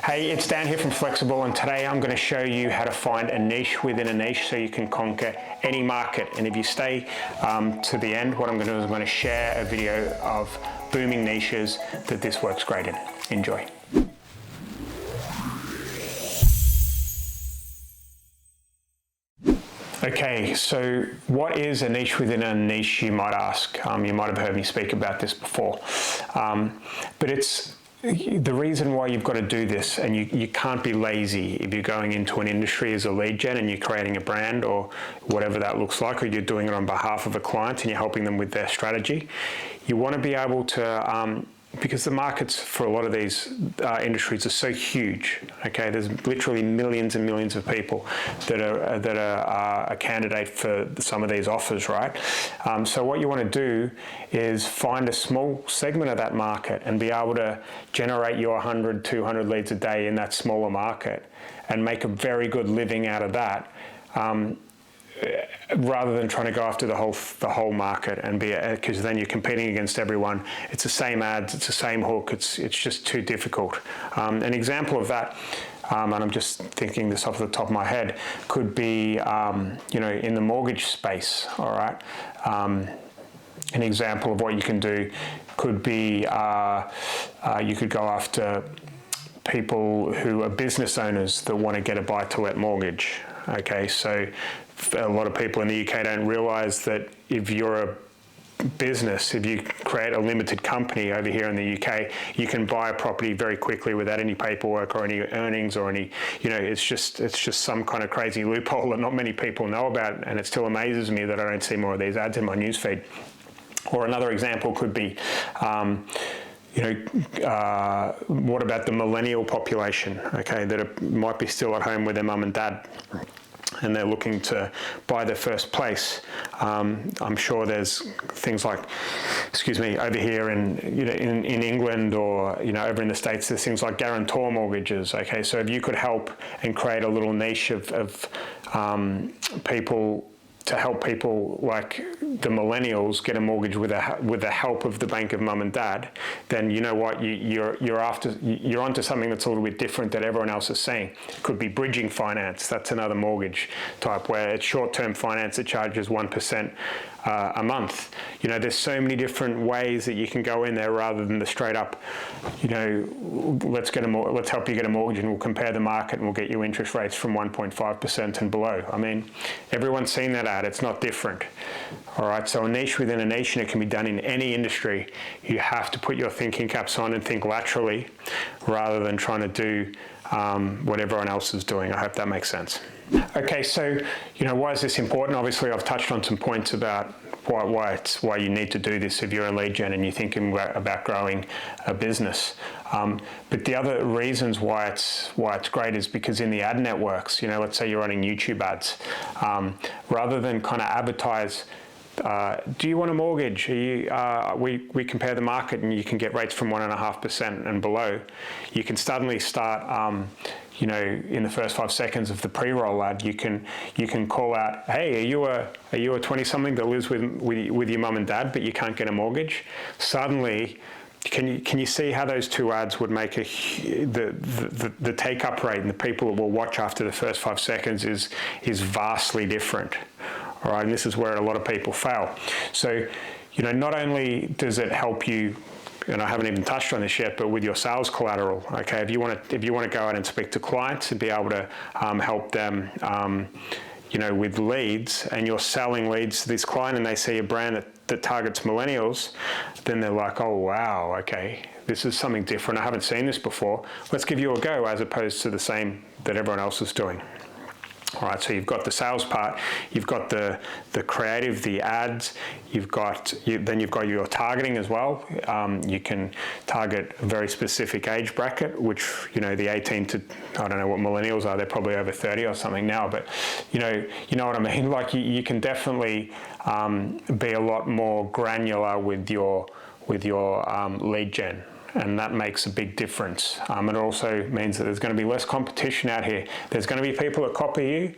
Hey, it's Dan here from Flexxable, and today I'm going to show you how to find a niche within a niche so you can conquer any market. And if you stay to the end, what I'm going to do is I'm going to share a video of booming niches that this works great in. Enjoy. Okay, so what is a niche within a niche, you might ask? You might have heard me speak about this before, but it's the reason why you've got to do this, and you can't be lazy if you're going into an industry as a lead gen and you're creating a brand or whatever that looks like, or you're doing it on behalf of a client and you're helping them with their strategy. You want to be able to, because the markets for a lot of these industries are so huge, okay? There's literally millions and millions of people that are a candidate for some of these offers, right? So what you want to do is find a small segment of that market and be able to generate your 100, 200 leads a day in that smaller market and make a very good living out of that. Rather than trying to go after the whole market and because then you're competing against everyone. It's the same ads, it's the same hook. It's just too difficult. An example of that, and I'm just thinking this off the top of my head, could be in the mortgage space. All right, an example of what you can do could be you could go after people who are business owners that want to get a buy-to-let mortgage. Okay, so a lot of people in the UK don't realize that if you're a business, if you create a limited company over here in the UK, you can buy a property very quickly without any paperwork or any earnings or any, it's just some kind of crazy loophole that not many people know about, and it still amazes me that I don't see more of these ads in my newsfeed. Or another example could be, what about the millennial population, okay, that might be still at home with their mum and dad, and they're looking to buy their first place. I'm sure there's things like, over here in England or over in the States, there's things like guarantor mortgages. Okay, so if you could help and create a little niche of people to help people like the millennials get a mortgage with the help of the bank of mum and dad, then you know what, you're onto something that's a little bit different that everyone else is seeing. It could be bridging finance. That's another mortgage type where it's short-term finance that charges 1% a month. There's so many different ways that you can go in there rather than the straight up, let's help you get a mortgage and we'll compare the market and we'll get you interest rates from 1.5% and below. I mean, everyone's seen that ad. It's not different. All right, so a niche within a niche, and it can be done in any industry. You have to put your thinking caps on and think laterally rather than trying to do what everyone else is doing. I hope that makes sense. Okay, so why is this important? Obviously, I've touched on some points about why you need to do this if you're a lead gen and you're thinking about growing a business. But the other reasons why it's great is because in the ad networks, let's say you're running YouTube ads, rather than kind of advertise, do you want a mortgage? We compare the market and you can get rates from 1.5% and below. You can suddenly start, in the first 5 seconds of the pre-roll ad, you can call out, hey, are you a 20-something that lives with your mum and dad, but you can't get a mortgage? Suddenly, can you see how those two ads would make the take-up rate and the people that will watch after the first 5 seconds is vastly different. All right, and this is where a lot of people fail. So, not only does it help you, and I haven't even touched on this yet, but with your sales collateral, okay, if you want to go out and speak to clients and be able to help them, with leads, and you're selling leads to this client and they see a brand that targets millennials, then they're like, oh, wow, okay, this is something different. I haven't seen this before. Let's give you a go, as opposed to the same that everyone else is doing. All right, so you've got the sales part, you've got the creative, the ads, then you've got your targeting as well. You can target a very specific age bracket, which, the 18 to, I don't know what millennials are, they're probably over 30 or something now, but you know what I mean? Like you can definitely be a lot more granular with your lead gen. And that makes a big difference. It also means that there's going to be less competition out here. There's going to be people that copy you,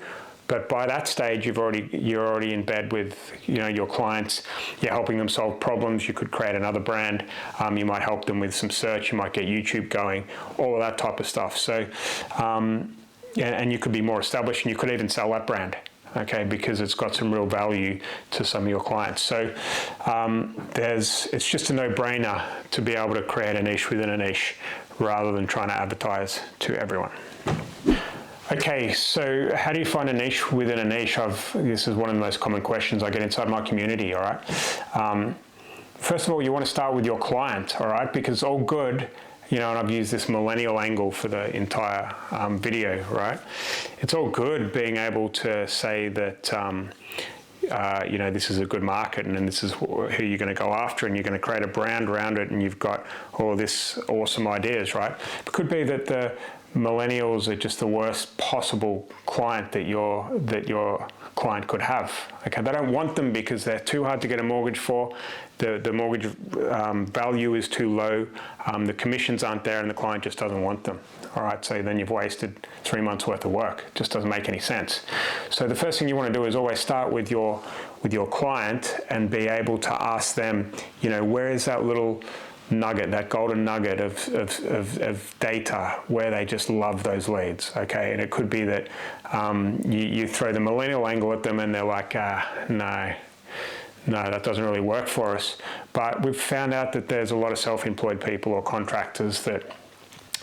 But by that stage, you're already in bed with your clients. You're helping them solve problems. You could create another brand. You might help them with some search. You might get YouTube going. All of that type of stuff. So, and you could be more established, and you could even sell that brand. Okay, because it's got some real value to some of your clients. So it's just a no-brainer to be able to create a niche within a niche rather than trying to advertise to everyone. Okay, so how do you find a niche within a niche? This is one of the most common questions I get inside my community, all right? First of all, you want to start with your client, all right? Because all good, and I've used this millennial angle for the entire video, right? It's all good being able to say that, this is a good market and this is who you're going to go after, and you're going to create a brand around it, and you've got all this awesome ideas, right? It could be that the millennials are just the worst possible client that your client could have. Okay, they don't want them because they're too hard to get a mortgage for. The mortgage value is too low. The commissions aren't there, and the client just doesn't want them. All right, so then you've wasted 3 months worth of work. It just doesn't make any sense. So the first thing you want to do is always start with your client and be able to ask them, where is that little nugget, that golden nugget of data where they just love those leads, okay? And it could be that you throw the millennial angle at them and they're like, no, that doesn't really work for us. But we've found out that there's a lot of self-employed people or contractors that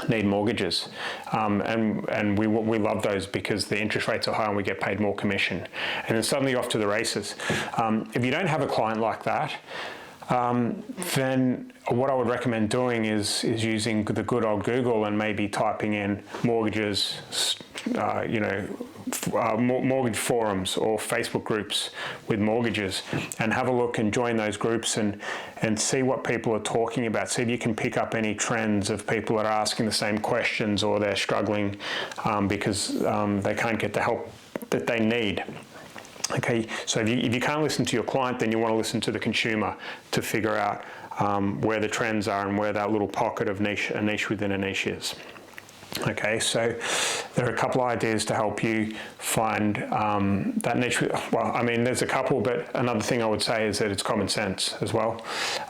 need mortgages, and we love those because the interest rates are high and we get paid more commission, and then suddenly you're off to the races. If you don't have a client like that, then what I would recommend doing is using the good old Google and maybe typing in mortgages, mortgage forums or Facebook groups with mortgages, and have a look and join those groups and see what people are talking about. See if you can pick up any trends of people that are asking the same questions, or they're struggling because they can't get the help that they need. Okay, so if you can't listen to your client, then you want to listen to the consumer to figure out where the trends are and where that little pocket of a niche within a niche is. Okay, so there are a couple of ideas to help you find that niche. Well, I mean, there's a couple, but another thing I would say is that it's common sense as well.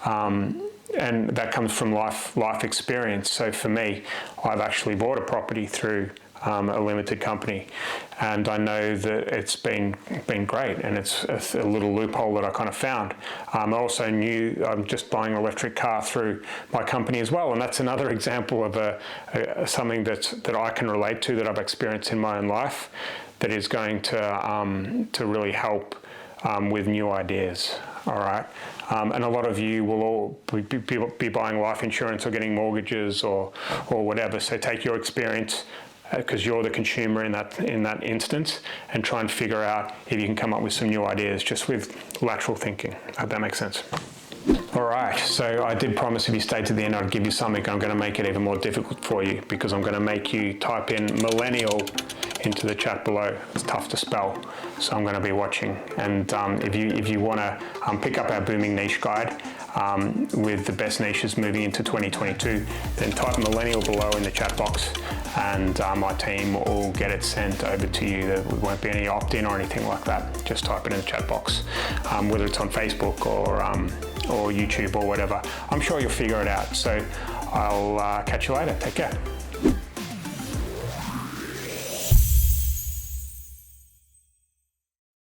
And that comes from life experience. So for me, I've actually bought a property through a limited company, and I know that it's been great, and it's a little loophole that I kind of found. I also knew I'm just buying an electric car through my company as well, and that's another example of something that I can relate to, that I've experienced in my own life, that is going to really help with new ideas. All right, and a lot of you will all be buying life insurance or getting mortgages or whatever. So take your experience, because you're the consumer in that instance, and try and figure out if you can come up with some new ideas just with lateral thinking. I hope that makes sense. All right, so I did promise if you stay to the end, I'd give you something. I'm going to make it even more difficult for you, because I'm going to make you type in millennial into the chat below. It's tough to spell, so I'm going to be watching. And if you want to pick up our booming niche guide with the best niches moving into 2022, then type millennial below in the chat box, and my team will get it sent over to you. There won't be any opt-in or anything like that. Just type it in the chat box, whether it's on Facebook or YouTube or whatever. I'm sure you'll figure it out. So I'll catch you later. Take care.